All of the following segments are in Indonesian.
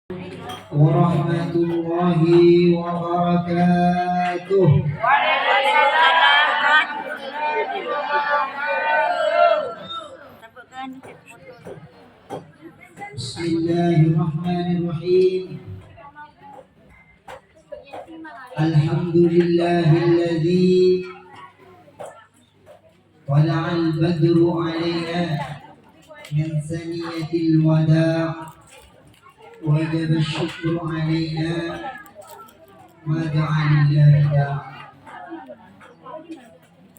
warahmatullahi wabarakatuh. Bismillahirrahmanirrahim. Alhamdulillahilladzi tala'al badru 'alaina min saniyatil wada' wajib syukru 'alaina ma da'a lillahi da'.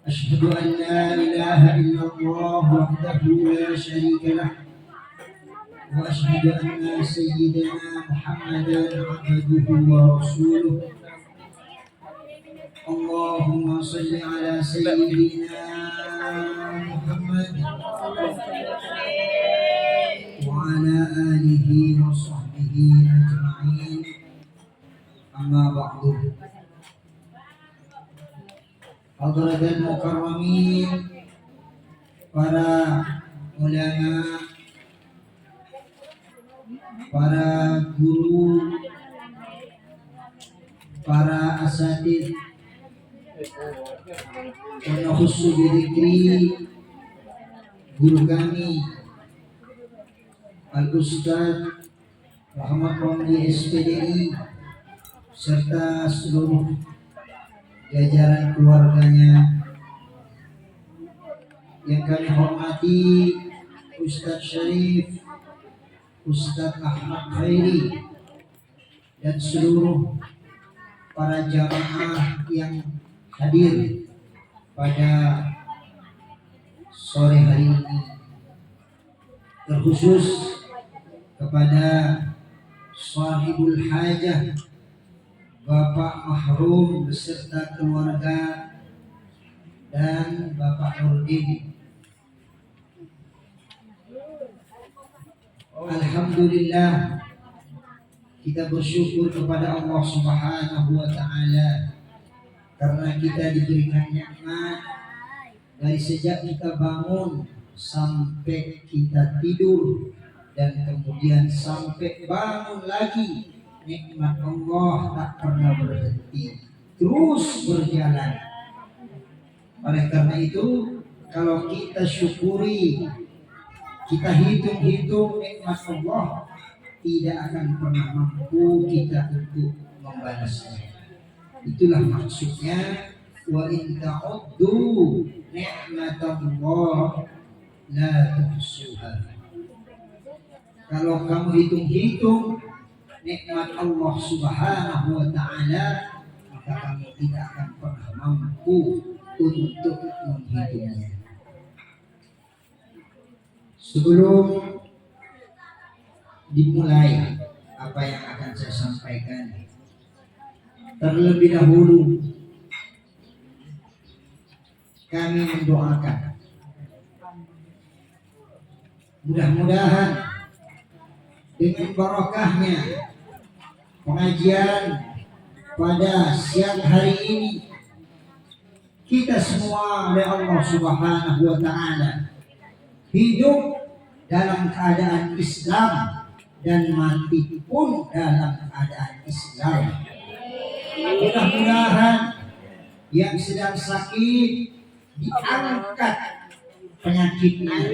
Asyhadu an la ilaha illallah wahdahu la syarika lah wa asyhadu anna sayyidana Muhammadan 'abduhu wa rasuluh. Allahumma shalli ala sayyidina Muhammad wa ala alihi wa sahbihi ajma'in. Amma ba'du. Hadirin mukarramin, para ulama, para guru, para asatidz, wa khusus bidikri guru kami Al-Ustaz Muhammad Romli SPDI serta seluruh jajaran keluarganya yang kami hormati, Ustaz Syarif, Ustaz Ahmad Khairi, dan seluruh para jamaah yang hadir pada sore hari ini, terkhusus kepada sahibul hajah Bapak Mahrum beserta keluarga dan Bapak Nurdin. Alhamdulillah, kita bersyukur kepada Allah Subhanahu wa taala karena kita diberikan nikmat dari sejak kita bangun sampai kita tidur dan kemudian sampai bangun lagi. Nikmat Allah tak pernah berhenti, terus berjalan. Oleh karena itu, kalau kita syukuri, kita hitung-hitung nikmat Allah, tidak akan pernah mampu kita untuk membalasnya. Itulah maksudnya, wa in ta'uddu ni'matallah la tuhsuha. Kalau kamu hitung-hitung nikmat Allah Subhanahu wa taala, maka kamu tidak akan pernah mampu untuk menghitungnya. Sebelum dimulai apa yang akan saya sampaikan, terlebih dahulu kami mendoakan mudah-mudahan dengan barokahnya pengajian pada siang hari ini, kita semua oleh Allah Subhanahu wa taala hidup dalam keadaan Islam dan mati pun dalam keadaan Islam. Mudah-mudahan yang sedang sakit diangkat penyakitnya,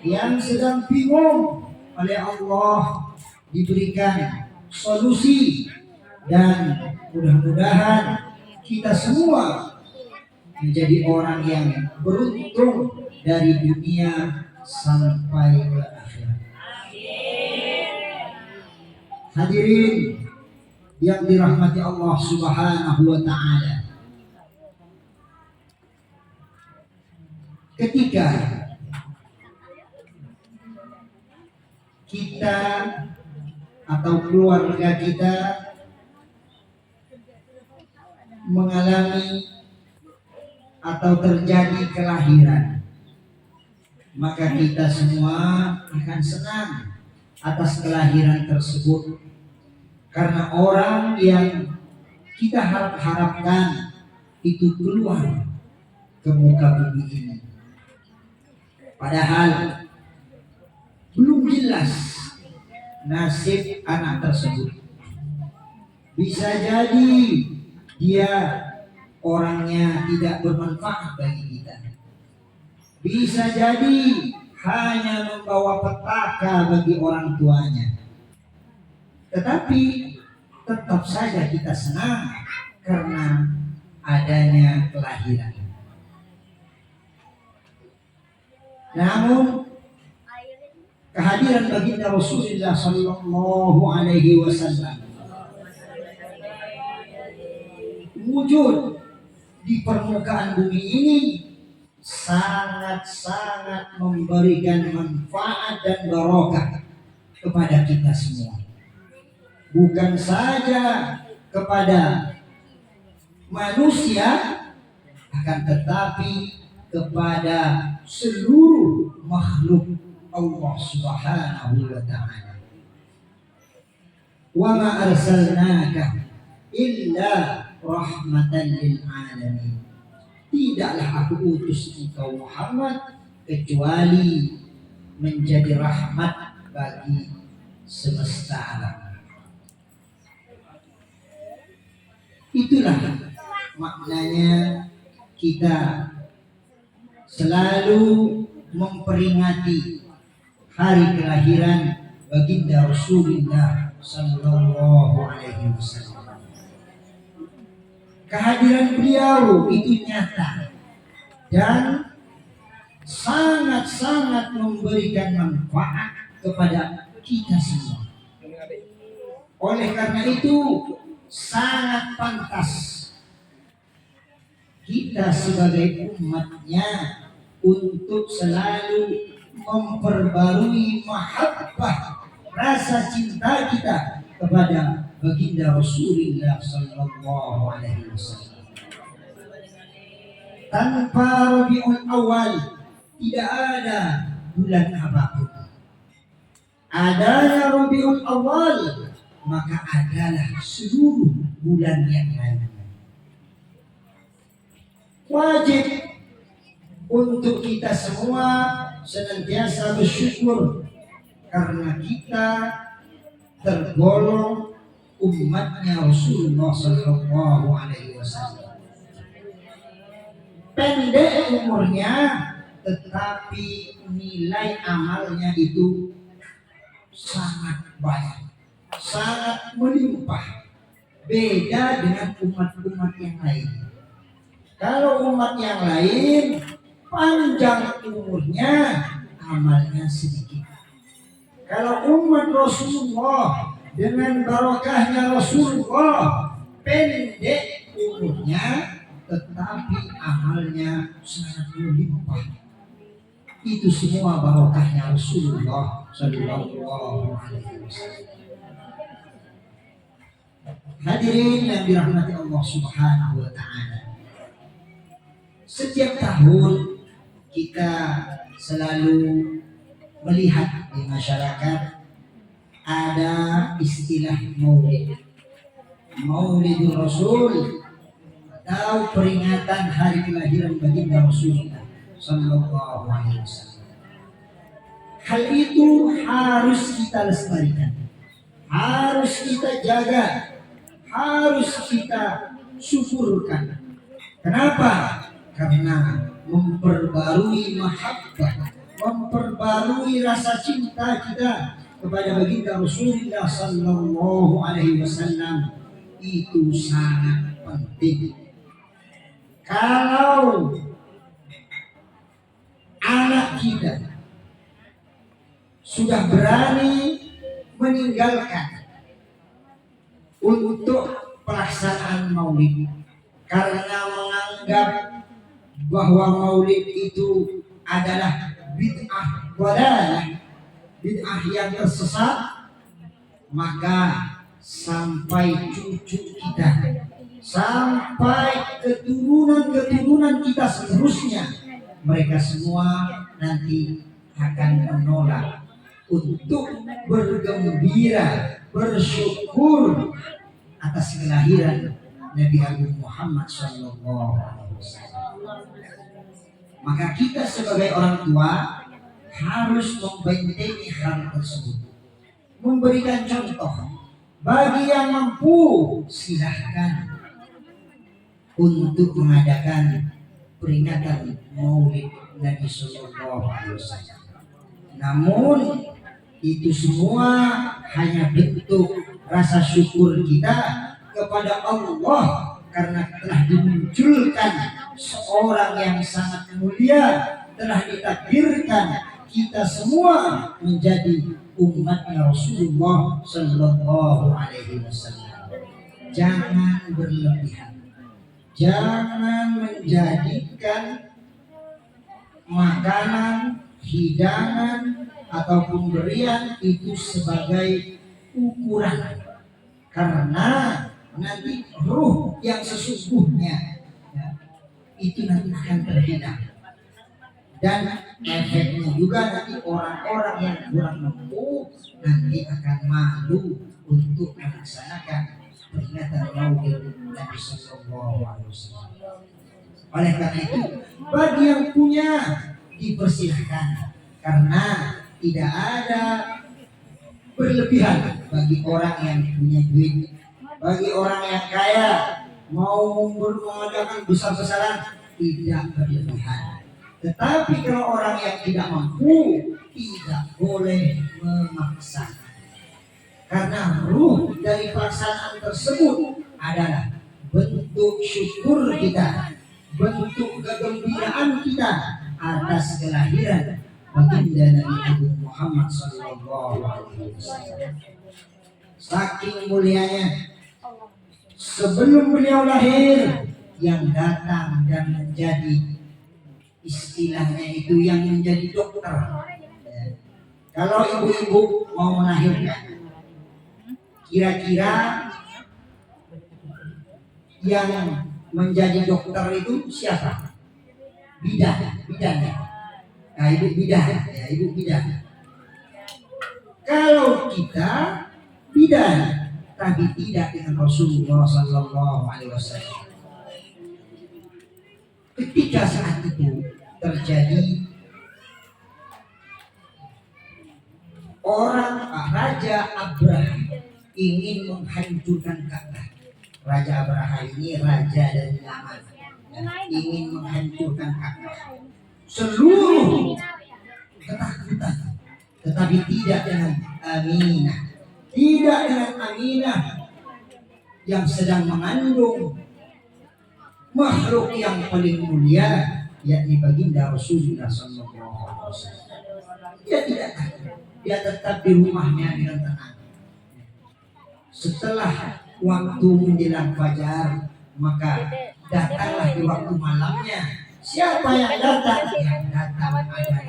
yang sedang bingung oleh Allah diberikan solusi, dan mudah-mudahan kita semua menjadi orang yang beruntung dari dunia sampai ke akhirat. Hadirin yang dirahmati Allah Subhanahu wa taala, ketika kita atau keluarga kita mengalami atau terjadi kelahiran, maka kita semua akan senang atas kelahiran tersebut, karena orang yang kita harapkan itu keluar ke muka bumi ini. Padahal belum jelas nasib anak tersebut. Bisa jadi dia orangnya tidak bermanfaat bagi kita. Bisa jadi hanya membawa petaka bagi orang tuanya. Tetapi tetap saja kita senang karena adanya kelahiran. Namun kehadiran baginda Rasulullah Sallallahu Alaihi Wasallam wujud di permukaan bumi ini sangat-sangat memberikan manfaat dan barokah kepada kita semua. Bukan saja kepada manusia, akan tetapi kepada seluruh makhluk Allah Subhanahu wa taala. Wa ma arsalnaka illa rahmatan lil alamin. Tidaklah aku utus engkau Muhammad kecuali menjadi rahmat bagi semesta alam. Itulah maknanya kita selalu memperingati hari kelahiran baginda Rasulullah Sallallahu Alaihi Wasallam. Kehadiran beliau itu nyata dan sangat-sangat memberikan manfaat kepada kita semua. Oleh karena itu sangat pantas kita sebagai umatnya untuk selalu memperbarui mahabbah, rasa cinta kita kepada baginda Rasulullah Sallallahu Alaihi Wasallam. Tanpa Rabiul Awal tidak ada bulan apapun. Adanya Rabiul Awal maka adalah seluruh bulan yang lain. Wajib untuk kita semua senantiasa bersyukur karena kita tergolong umatnya Rasulullah Sallallahu Alaihi Wasallam. Pendek umurnya, tetapi nilai amalnya itu sangat banyak, sangat melimpah. Beda dengan umat-umat yang lain. Kalau umat yang lain panjang umurnya, amalnya sedikit. Kalau umat Rasulullah dengan barokahnya Rasulullah pendek umurnya, tetapi amalnya sangat melimpah. Itu semua barokahnya Rasulullah Sallallahu Alaihi Wasallam. Hadirin yang dirahmati Allah Subhanahu Wa Taala. Setiap tahun kita selalu melihat di masyarakat ada istilah maulid, Maulidul Rasul, atau peringatan hari kelahiran baginda Rasulullah Sallallahu Alaihi Wasallam. Hal itu harus kita lestarikan, harus kita jaga, harus kita syukurkan. Kenapa? Karena memperbarui mahabbah, memperbarui rasa cinta kita kepada baginda Rasulullah Sallallahu Alaihi Wasallam itu sangat penting. Kalau anak kita sudah berani meninggalkan untuk pelaksanaan maulid karena menganggap bahwa maulid itu adalah bid'ah dhalalah, bid'ah yang tersesat, maka sampai cucu kita, sampai keturunan-keturunan kita seterusnya, mereka semua nanti akan menolak untuk bergembira, bersyukur atas kelahiran Nabi Agung Muhammad Sallallahu Alaihi Wasallam. Maka kita sebagai orang tua harus membentengi hal tersebut. memberikan contoh. Bagi yang mampu silahkan untuk mengadakan peringatan Maulid Nabi Sallallahu Alaihi Wasallam. Namun itu semua hanya bentuk rasa syukur kita kepada Allah karena telah dimunculkan seorang yang sangat mulia, telah ditakdirkan kita semua menjadi umatnya Rasulullah Sallallahu Alaihi Wasallam. Jangan berlebihan, jangan menjadikan makanan, hidangan ataupun berian itu sebagai ukuran, karena nanti ruh yang sesungguhnya ya, itu nanti akan terhina, dan efeknya juga nanti orang-orang yang kurang mampu nanti akan malu untuk melaksanakan peringatan Maulid Nabi Sallallahu Alaihi Wasallam. Oleh karena itu, bagi yang punya dipersilahkan, karena tidak ada berlebihan bagi orang yang punya duit. Bagi orang yang kaya mau mengadakan besar-besaran tidak berlebihan. Tetapi kalau orang yang tidak mampu tidak boleh memaksa. Karena ruh dari pelaksanaan tersebut adalah bentuk syukur kita, bentuk kegembiraan kita atas kelahiran baginda Nabi Agung Muhammad Sallallahu Alaihi Wasallam. Saking mulianya, sebelum beliau lahir, yang datang dan menjadi istilahnya itu yang menjadi dokter. Kalau ibu-ibu mau melahirkan, kira-kira yang menjadi dokter itu siapa? Bidan ya. Nah, ibu bidan ya, ibu bidan. Kalau kita bidan, tapi tidak dengan Rasulullah Sallallahu Alaihi Wasallam. Ketika saat itu terjadi Raja Abraha ingin menghancurkan Ka'bah. Raja Abraha ini raja dari Yaman, ingin menghancurkan Ka'bah. Seluruh ketakutan, tetapi tidak dengan Aminah, tidak dengan Aminah yang sedang mengandung makhluk yang paling mulia, yakni baginda Rasulullah Sallallahu Alaihi Wasallam. Dia tidak takut, dia tetap di rumahnya dengan tenang. Setelah waktu menjelang fajar, maka datanglah di waktu malamnya. Siapa yang datang? Yang datang adalah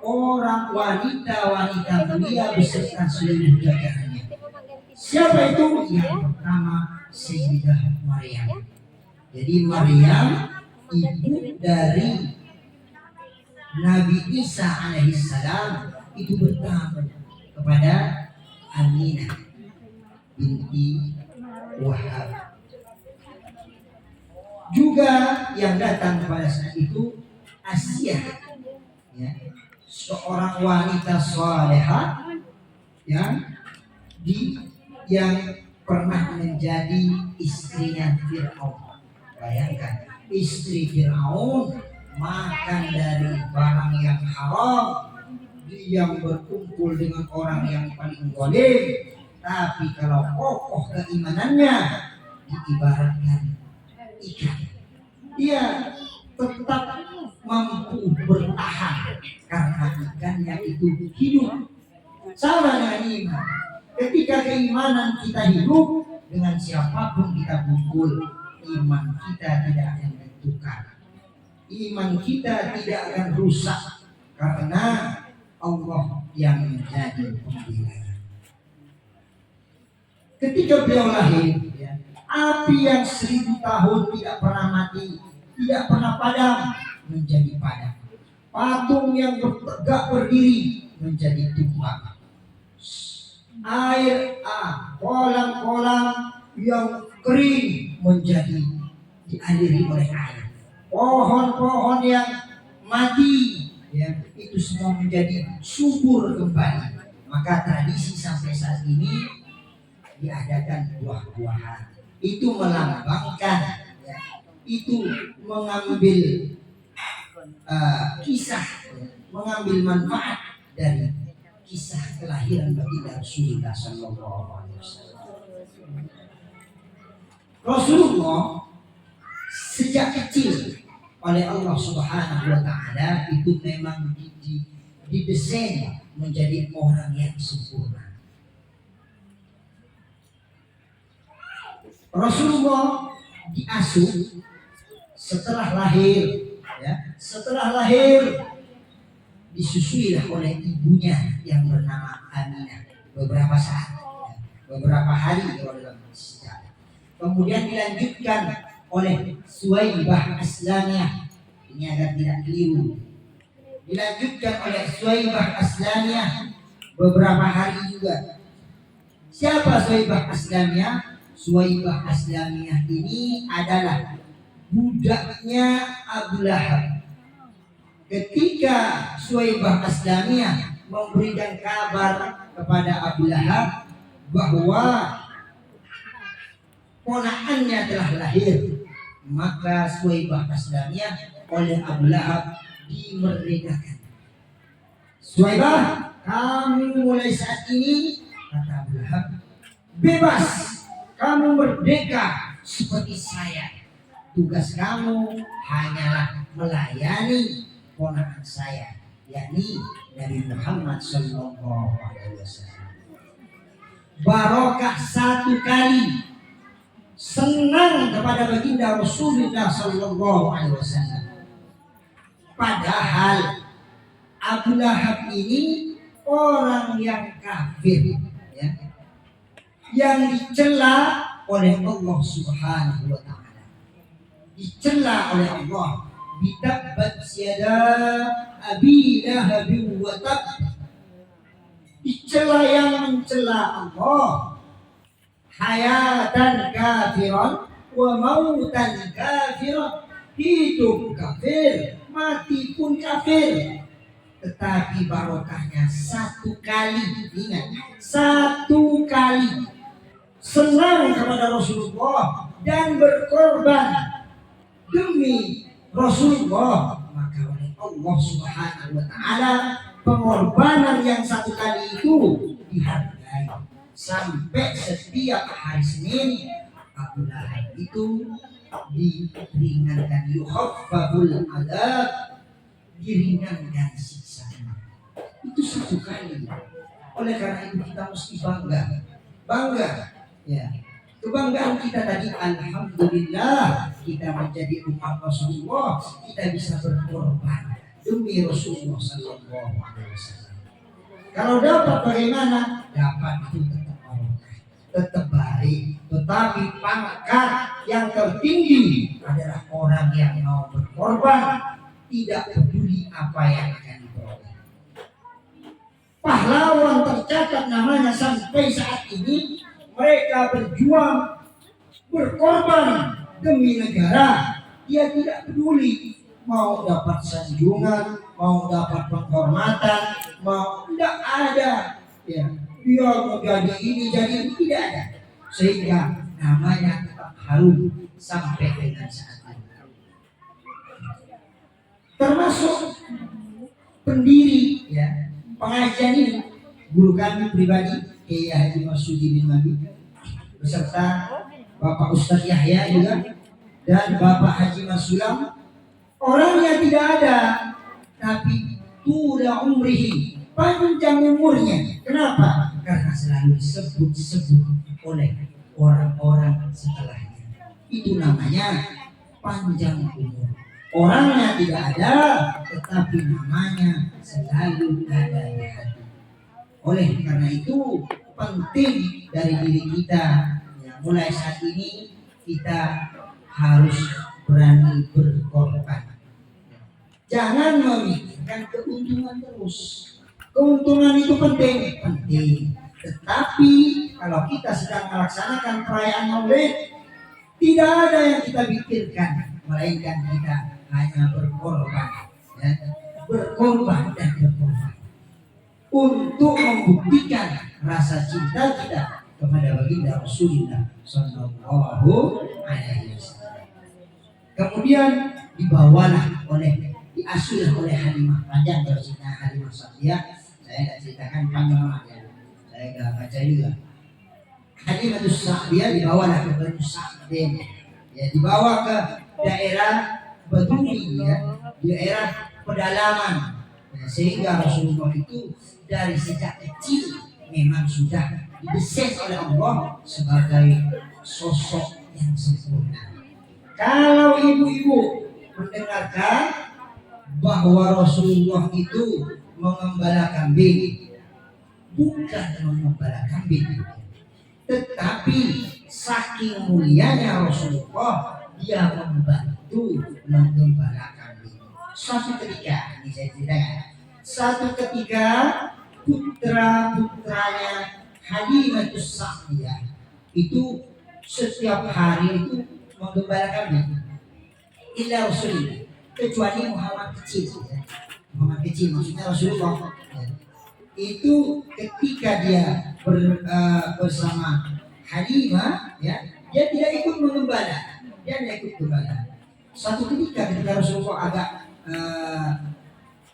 orang wanita mulia beserta seluruh jajarannya. Siapa itu? Yang pertama Sayyidah Maryam. Jadi Maryam ibu dari Nabi Isa alaihissalam itu bertamu kepada Aminah binti Wahab. Juga yang datang pada saat itu Asia, ya, seorang wanita salehah yang pernah menjadi istrinya Fir'aun. Bayangkan, istri Fir'aun makan dari barang yang haram, dia berkumpul dengan orang yang paling zalim, tapi kalau kokoh keimanannya diibaratkan ikan, dia tetap mampu bertahan karena ikannya itu hidup. Sama dengan iman, ketika keimanan kita hidup, dengan siapapun kita kumpul, iman kita tidak akan bertukar, iman kita tidak akan rusak, karena Allah yang menjadi pembelanya. Ketika beliau lahir, api yang 1000 tahun tidak pernah mati, tidak pernah padam, menjadi padam. Patung yang tegak berdiri menjadi tumbang. Kolam-kolam yang kering menjadi dialiri oleh air. Pohon-pohon yang mati, itu semua menjadi subur kembali. Maka tradisi sampai saat ini diadakan buah-buahan. Itu melambangkan, ya, itu mengambil kisah, mengambil manfaat dari kisah kelahiran baginda Rasulullah Sallallahu Alaihi Wasallam. Rasulullah sejak kecil oleh Allah Subhanahu Wa Taala itu memang didesain menjadi orang yang sempurna. Rasulullah diasuh setelah lahir, ya, setelah lahir disusuilah oleh ibunya yang bernama Aminah beberapa saat, ya, beberapa hari dalam sejarah. Kemudian dilanjutkan oleh Suwaibah Aslamiyah, ini agar tidak keliru. Dilanjutkan oleh Suwaibah Aslamiyah beberapa hari juga. Siapa Suwaibah Aslamiyah? Suwaibah Aslamiyah ini adalah budaknya Abu Lahab. Ketika Suwaibah Aslamiyah memberikan kabar kepada Abu Lahab bahwa ponakannya telah lahir, maka Suwaibah Aslamiyah oleh Abu Lahab dimerdekakan. Suwaibah, kamu mulai saat ini, kata Abu Lahab, bebas, kamu merdeka seperti saya. Tugas kamu hanyalah melayani ponakan saya, yakni Nabi Muhammad Sallallahu Alaihi Wasallam. Barokah satu kali senang kepada baginda Rasulullah Sallallahu Alaihi Wasallam. Padahal Abu Lahab ini orang yang kafir, ya, yang dicela oleh Allah Subhanahu Wa Taala. Dicela oleh Allah, bitabbat yada abi lahab wa tab. Dicela yang mencela Allah, hayatan kafiran wa mautan kafiran, hidup kafir, mati pun kafir. Tetapi barokahnya satu kali, ingat, satu kali senang kepada Rasulullah dan berkorban demi Rasulullah, maka oleh Allah Subhanahu Wa Taala pengorbanan yang satu kali itu dihargai. Sampai setiap hari Senin Abu Lahab itu diringankan, yukhaffaful adab, diringankan siksanya. Itu satu kali. Oleh karena itu kita mesti bangga, ya. Kebanggaan kita tadi, alhamdulillah kita menjadi umat Rasulullah, kita bisa berkorban demi Rasulullah Sallallahu Alaihi Wasallam. Kalau dapat bagaimana? Dapat itu tetap barokah, tetap baik. Tetapi pangkat yang tertinggi adalah orang yang mau berkorban, tidak peduli apa yang akan diperoleh. Pahlawan tercatat namanya sampai saat ini. Mereka berjuang, berkorban demi negara. Dia tidak peduli mau dapat sanjungan, mau dapat penghormatan, mau tidak ada. Ya, dia mau jadi ini, jadi itu, tidak ada. Sehingga namanya tetap harum sampai dengan saat ini. Termasuk pendiri, ya, pengajian ini, guru kami pribadi, Kiai Haji Marsudi bin Nabi, beserta Bapak Ustadz Yahya juga, dan Bapak Haji Masulam. Orangnya tidak ada, tapi tula umrihi, panjang umurnya. Kenapa? Karena selalu disebut-sebut oleh orang-orang setelahnya. Itu namanya panjang umur. Orangnya tidak ada, tetapi namanya selalu ada di hati. Oleh karena itu penting dari diri kita, ya, mulai saat ini kita harus berani berkorban. Jangan memikirkan keuntungan terus. Keuntungan itu penting. Tetapi kalau kita sedang melaksanakan perayaan Maulid, tidak ada yang kita pikirkan, melainkan kita hanya berkorban, ya, berkorban dan berkorban. untuk membuktikan rasa cinta kita kepada baginda Rasulullah Sallallahu Alaihi Wasallam. Kemudian dibawalah diasuh oleh Halimah. Panjang kalau cerita Halimah Sa'diyah, saya tidak ceritakan panjang aja. Saya nggak baca juga. Halimah Sa'diyah dibawalah ke Banu Sa'din, ya, dibawa ke daerah Badui, ya, daerah pedalaman, ya, sehingga Rasulullah itu dari sejak kecil memang sudah didesain oleh Allah sebagai sosok yang sempurna. Kalau ibu-ibu mendengarkan bahwa Rasulullah itu mengembala kambing, bukan mengembala kambing, tetapi saking mulianya Rasulullah, dia membantu menggembala kambing. Suatu ketika, ini saya ceritakan, suatu ketika putra-putranya Halimah Sa'diyah itu setiap hari itu menggembala kambing. Illa Rasulullah, kecuali Muhammad kecil, ya. Muhammad kecil maksudnya Rasulullah, ya. Itu ketika dia bersama Halimah, ya, dia tidak ikut mengembala, dia tidak ikut gembala. Suatu ketika Rasulullah agak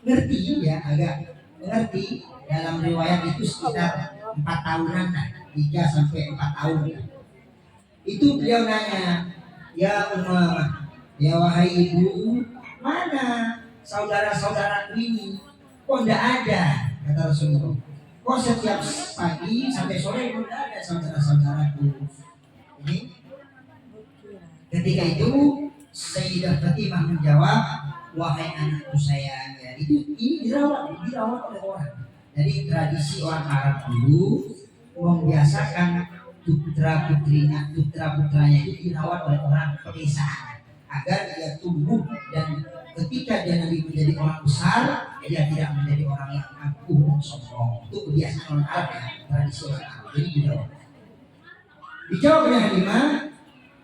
ngerti, ya, agak mengerti, dalam riwayat itu sekitar 4 tahunan, 3 sampai 4 tahun. Itu beliau nanya, ya Umamah, ya wahai ibu, mana saudara-saudaraku ini? Kok tidak ada? Kata Rasulullah. Kok setiap pagi sampai sore tidak ada saudara-saudaraku? Ini ketika itu Sayyidah Fatimah menjawab, wahai anakku sayang, ya, ini dirawat oleh orang. Jadi tradisi orang Arab dulu membiasakan putra-putranya itu dirawat oleh orang pedesaan agar dia tumbuh, dan ketika dia nanti menjadi orang besar, dia tidak menjadi orang yang angkuh dan sombong. Itu kebiasaan orang Arab, ya, tradisi orang Arab. Jadi dijawab oleh Halimah,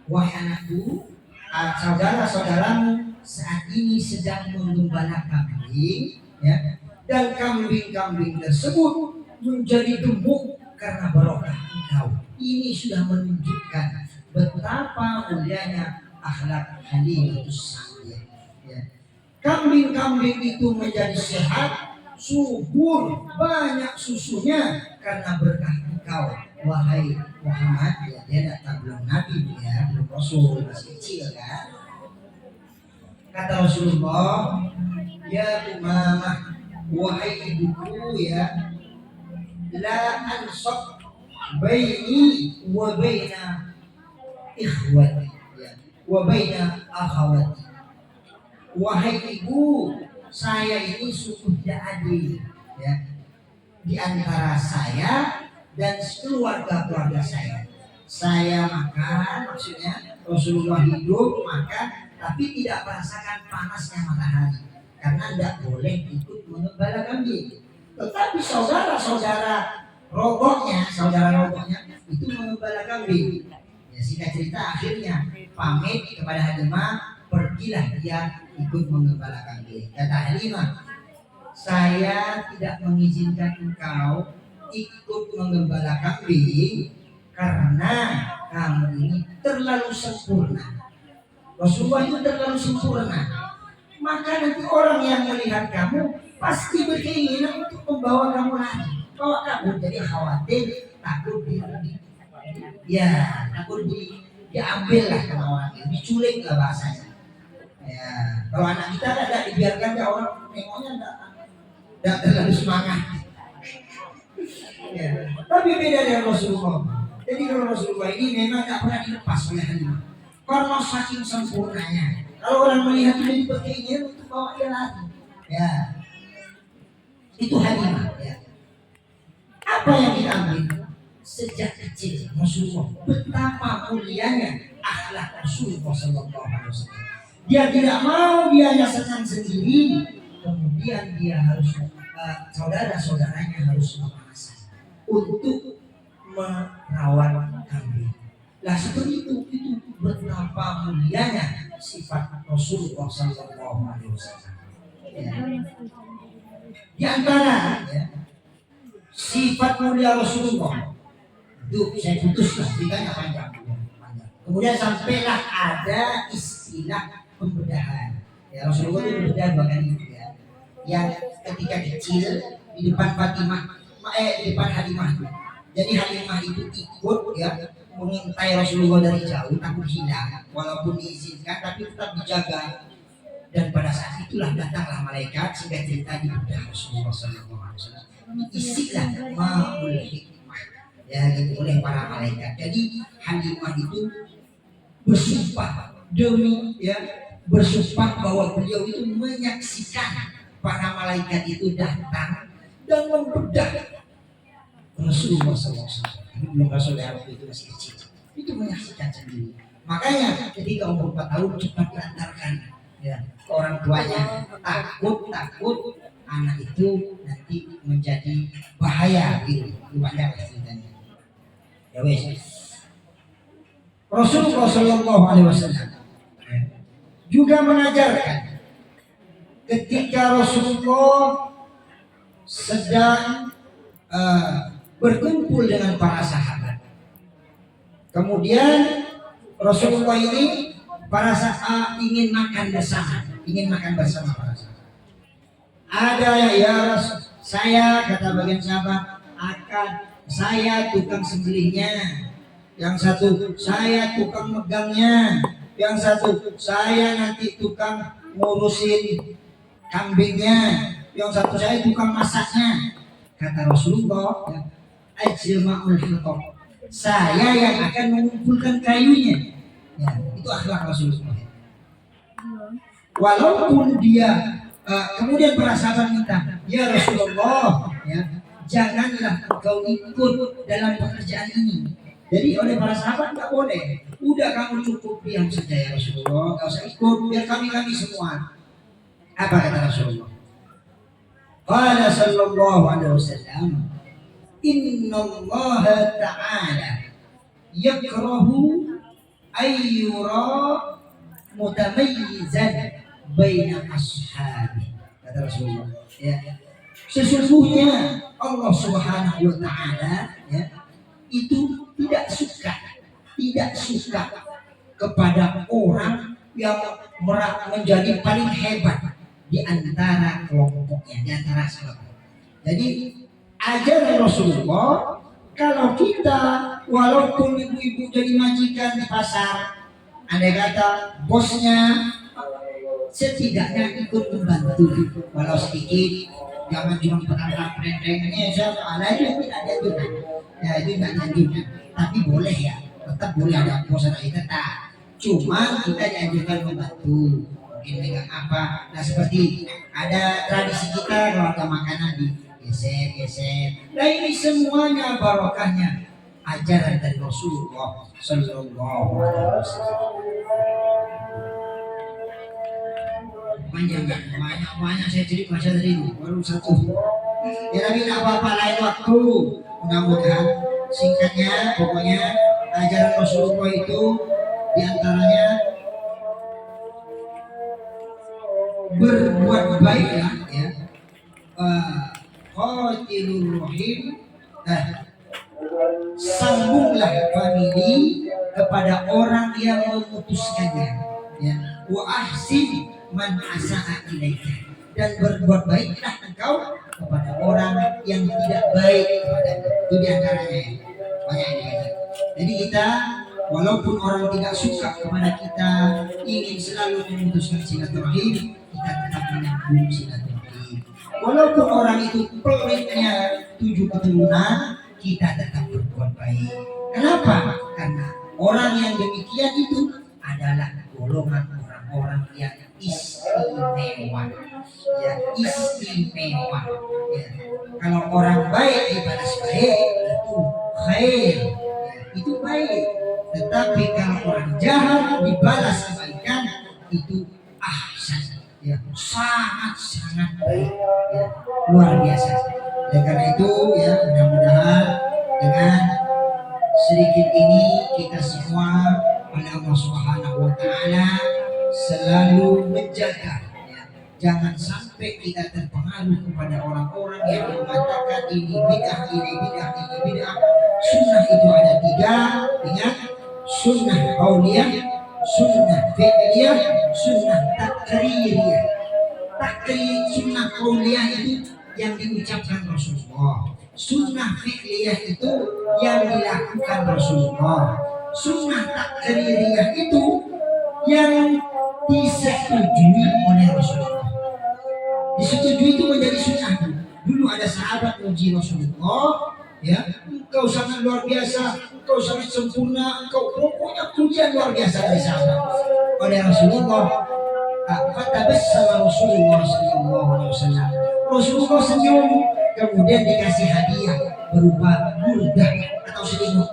wahai anakku, saudara-saudaramu saat ini sedang menggembala kambing, ya, dan kambing-kambing tersebut menjadi gemuk karena barokah engkau. Ini sudah menunjukkan betapa mulianya akhlak Halimah Sa'diyah, ya. Kambing-kambing itu menjadi sehat, subur, banyak susunya karena berkah engkau, wahai Muhammad. Ya, dia datang belum Nabi, ya, belum Rasul, masih kecil, kan. Kata Rasulullah, ya Umamah, wahai ibuku, ya, la ansab baini wa baina ikhwati, ya, wa baina akhawati. Wahai ibu, saya ini sungguh tidak adil, ya, di antara saya dan keluarga-keluarga saya. Saya makan, maksudnya Rasulullah hidup makan, tapi tidak merasakan panasnya matahari karena tidak boleh ikut mengembala kambing. Tetapi saudara-saudara rogoknya itu mengembala kambing. Ya, singkat cerita akhirnya pamit kepada Halimah, pergilah dia ikut mengembala kambing. Kata Halimah, saya tidak mengizinkan engkau ikut mengembala kambing karena kamu ini terlalu sempurna. Rasulullah itu terlalu sempurna, maka nanti orang yang melihat kamu pasti berkeinginan untuk membawa kamu lagi, bawa kamu. Jadi khawatir, takut diambil lah sama orang ini, diculik lah bahasanya. Ya, kalau anak kita tidak dibiarkan, ya, orang nengoknya tidak terlalu semangat. Ya, tapi beda dengan Rasulullah. Jadi kalau Rasulullah ini memang tidak pernah dilepas oleh Halimah karena saking sempurnanya. Kalau orang melihat ini berkeinginan untuk bawa dia lagi, ya, itu Halimah, ya. Apa yang kita ambil sejak kecil Rasulullah, betapa mulianya akhlak Rasulullah Sallallahu Alaihi Wasallam. Dia tidak mau dia hanya senang sendiri, kemudian dia harus saudara-saudaranya harus memasak untuk merawat kambing. Lah seperti itu betapa mulianya sifat Rasulullah Sallallahu Alaihi Wasallam. Ya. Di antara, ya, sifat mulia Rasulullah. Itu saya putuslah ceritanya panjang. Kemudian sampailah ada istilah pembedahan. Ya, Rasulullah itu berbeda dua kali ya. Yang ketika kecil di depan Fatimah, di depan Halimah. Jadi Halimah itu ikut ya mengintai Rasulullah dari jauh, takut hilang, walaupun diizinkan tapi tetap dijaga. Dan pada saat itulah datanglah malaikat sehingga cerita di bedah Rasulullah SAW. Isilah ma'ul hikmah ya gitu oleh para malaikat. Jadi Halimah itu bersumpah demi ya bersumpah bahwa beliau itu menyaksikan para malaikat itu datang dan membedah Rasulullah SAW. Ini belum Rasulullah itu masih kecil. Itu menyaksikan sendiri. Makanya ketika umur 4 tahun cepat diantarkan ya ke orang tuanya, takut anak itu nanti menjadi bahaya gitu. Itu banyak ceritanya. Ya wes. Rasulullah Shallallahu Alaihi Wasallam juga mengajarkan ketika Rasulullah sedang berkumpul dengan para sahabat. Kemudian Rasulullah ini para sahabat ingin makan bersama para sahabat. Ada ya Rasul, saya kata bagian sahabat saya tukang sembelihnya, yang satu saya tukang megangnya, yang satu saya nanti tukang ngurusin kambingnya, yang satu saya tukang masaknya. Kata Rasulullah, ajma'ul hitab, saya yang akan mengumpulkan kayunya. Ya, itu akhlak Rasulullah. Walaupun dia kemudian para sahabat minta, ya Rasulullah, ya, janganlah engkau ikut dalam pekerjaan ini. Jadi oleh para sahabat nggak boleh. Udah kamu cukup diam saja ya Rasulullah, nggak usah ikut, biar kami semua. Apa kata Rasulullah? Qala sallallahu alaihi wasallam, Inna Allah Ta'ala yakrahu ayyura mutamayyizan baina ashabi. Kata Rasulullah ya. Sesungguhnya Allah Subhanahu wa Ta'ala ya, itu tidak suka kepada orang yang menjadi paling hebat di antara kelompoknya, di antara sahabat. Jadi ajaran Rasulullah, kalau kita walaupun ibu-ibu jadi majikan di pasar, andai kata bosnya setidaknya ikut membantu walau sedikit, jangan cuma petang rentengnya soalnya itu tidak dianjurkan. Ya itu tidak dianjurkan, tapi boleh ya, tetap boleh ada bos ada kita tak. Cuma kita dianjurkan membantu, mungkin dengan apa. Nah seperti ada tradisi kita kalau ada makanan di geser. Nah ini semuanya barokahnya ajaran dari Rasulullah Sallallahu Alaihi Wasallam. Banyak saya jadi baca dari ini baru satu. Ya tapi tidak apa-apa, lain waktu. Mudah-mudahan singkatnya pokoknya ajaran Rasulullah itu diantaranya berbuat baiklah ya. Qatilur rahim, sambunglah famili kepada orang yang memutuskannya ya. Wa ahsin man asa'a ilaika, dan berbuat baiklah engkau kepada orang yang tidak baik kepadanya. Itu diantaranya ya. Banyak ini. Jadi kita walaupun orang tidak suka kepada kita, ingin selalu memutuskan silaturahim, kita tetap menyambung silaturahim. Walaupun orang itu pelitnya 7 keturunan, kita tetap berbuat baik. Kenapa? Karena orang yang demikian itu adalah golongan orang-orang yang istimewa. Ya, istimewa. Ya. Kalau orang baik dibalas baik, itu khair. Ya, itu baik. Tetapi kalau orang jahat dibalas kebaikan, itu ahsan. Ya, sangat baik. Ya, luar biasa. Dan karena itu ya mudah-mudahan dengan sedikit ini kita semua oleh Allah Subhanahu wa Ta'ala selalu menjaga ya, Jangan sampai kita terpengaruh kepada orang-orang yang mengatakan ini bid'ah, ini bid'ah, ini bid'ah. Sunnah itu ada tiga, ingat, sunnah qauliyah, sunnah fi'liyah, sunnah takririyah. Takrir sunnah qauliyah itu yang diucapkan Rasulullah. Sunnah fi'liyah itu yang dilakukan Rasulullah. Sunnah takririyah itu yang disetujui oleh Rasulullah. Disetujui itu menjadi sunnah. Dulu ada sahabat muji Rasulullah, ya, engkau sangat luar biasa, engkau sangat sempurna, engkau pokoknya pujian luar biasa dari sahabat oleh Rasulullah. Kata bersama Rasulullah Sallallahu Alaihi Wasallam. Rasulullah senyum, kemudian dikasih hadiah berupa burdah atau selimut.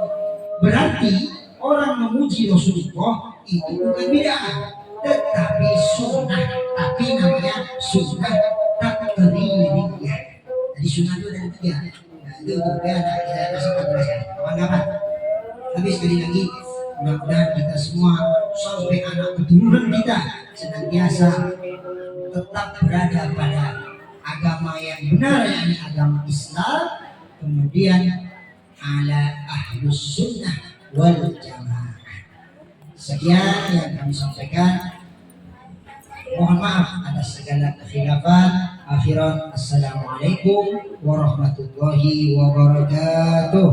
Berarti orang memuji Rasulullah itu bukan bid'ah, tetapi sunnah, tapi namanya sunnah takririyah. Jadi sunnah itu ada tiga. Nah, itu juga kita kasih penjelasan. Apa? Tapi sekali lagi, mudah-mudahan kita semua sampai anak keturunan kita senantiasa tetap berada pada agama yang benar, yakni agama Islam, kemudian ala ahlus sunnah wal jamaah. Sekian yang kami sampaikan. Mohon maaf atas segala kekhilafan. Akhiran, assalamualaikum warahmatullahi wabarakatuh.